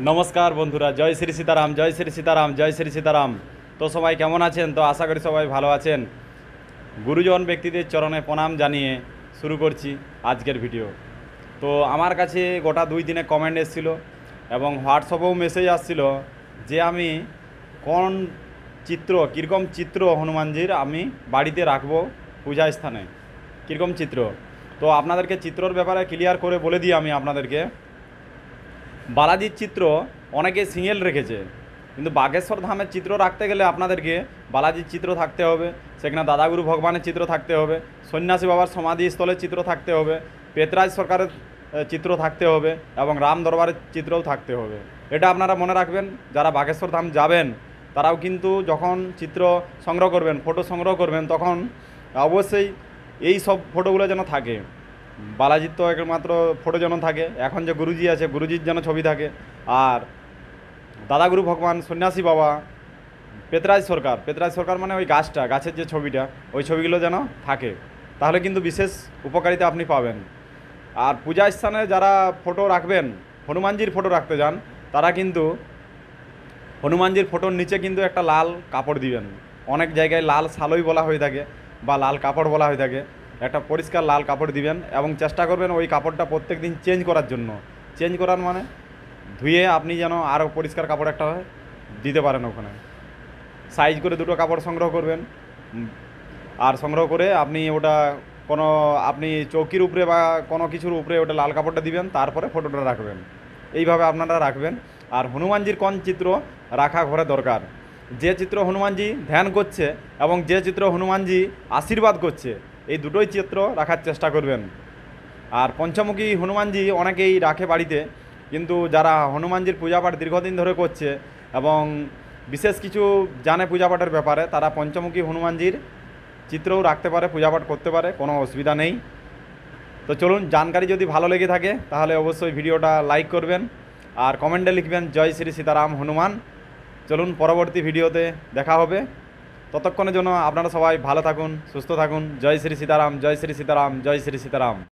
নমস্কার বন্ধুরা, জয় শ্রী সীতারাম, জয় শ্রী সীতারাম, জয় শ্রী সীতারাম। তো সবাই কেমন আছেন? তো আশা করি সবাই ভালো আছেন। গুরুজন ব্যক্তিদের চরণে প্রণাম জানিয়ে শুরু করছি আজকের ভিডিও। তো আমার কাছে গোটা 2 দিনে কমেন্ট এসেছিল এবং হোয়াটসঅ্যাপেও মেসেজ আসছিল যে আমি কোন চিত্র, কীরকম চিত্র হনুমানজির আমি বাড়িতে রাখবো পূজা স্থানে, কীরকম চিত্র। তো আপনাদেরকে চিত্রর ব্যাপারে ক্লিয়ার করে বলে দিই আমি আপনাদেরকে। বালাজির চিত্র অনেকে সিঙ্গেল রেখেছে, কিন্তু বাগেশ্বর ধামের চিত্র রাখতে গেলে আপনাদেরকে বালাজির চিত্র থাকতে হবে, সেখানে দাদাগুরু ভগবানের চিত্র থাকতে হবে, সন্ন্যাসী বাবার সমাধিস্থলের চিত্র থাকতে হবে, পেতরাজ সরকারের চিত্র থাকতে হবে এবং রাম দরবারের চিত্রও থাকতে হবে। এটা আপনারা মনে রাখবেন। যারা বাগেশ্বর ধাম যাবেন তারাও কিন্তু যখন চিত্র সংগ্রহ করবেন, ফটো সংগ্রহ করবেন, তখন অবশ্যই এই সব ফটোগুলো যেন থাকে। বালাজির তো একমাত্র ফটো যেন থাকে, এখন যে গুরুজি আছে গুরুজির যেন ছবি থাকে, আর দাদাগুরু ভগবান, সন্ন্যাসী বাবা, পেতরাজ সরকার মানে ওই গাছের যে ছবিটা, ওই ছবিগুলো যেন থাকে। তাহলে কিন্তু বিশেষ উপকারিতা আপনি পাবেন। আর পূজা স্থানে যারা ফটো রাখবেন, হনুমানজির ফটো রাখতে যান, তারা কিন্তু হনুমানজির ফটোর নিচে কিন্তু একটা লাল কাপড় দিবেন। অনেক জায়গায় লাল শালই বলা হয়ে থাকে বা লাল কাপড় বলা হয়ে থাকে। একটা পরিষ্কার লাল কাপড় দিবেন এবং চেষ্টা করবেন ওই কাপড়টা প্রত্যেক দিন চেঞ্জ করার জন্য। চেঞ্জ করার মানে ধুয়ে আপনি যেন আরও পরিষ্কার কাপড় একটা দিতে পারেন ওখানে। সাইজ করে 2টো কাপড় সংগ্রহ করবেন, আর সংগ্রহ করে আপনি ওটা আপনি চৌকির উপরে বা কোনো কিছুর উপরে ওটা লাল কাপড়টা দিবেন, তারপরে ফটোটা রাখবেন। এইভাবে আপনারা রাখবেন। আর হনুমানজির কোন চিত্র রাখা ঘরে দরকার, যে চিত্র হনুমানজি ধ্যান করছে এবং যে চিত্র হনুমানজি আশীর্বাদ করছে, এই দুটোই চিত্র রাখার চেষ্টা করবেন। আর পঞ্চমুখী হনুমানজি অনেকেই রাখে বাড়িতে, কিন্তু যারা হনুমানজির পূজাপাঠ দীর্ঘদিন ধরে করছে এবং বিশেষ কিছু জানে পূজাপাঠের ব্যাপারে, তারা পঞ্চমুখী হনুমানজির চিত্রও রাখতে পারে, পূজাপাঠ করতে পারে, কোনো অসুবিধা নেই। তো চলুন, জানকারি যদি ভালো লেগে থাকে তাহলে অবশ্যই ভিডিওটা লাইক করবেন আর কমেন্টে লিখবেন জয় শ্রী সীতারাম হনুমান। চলুন, পরবর্তী ভিডিওতে দেখা হবে। ততক্ষণের জন্য আপনারা সবাই ভালো থাকুন, সুস্থ থাকুন। জয় শ্রী সীতারাম, জয় শ্রী সীতারাম, জয় শ্রী সীতারাম।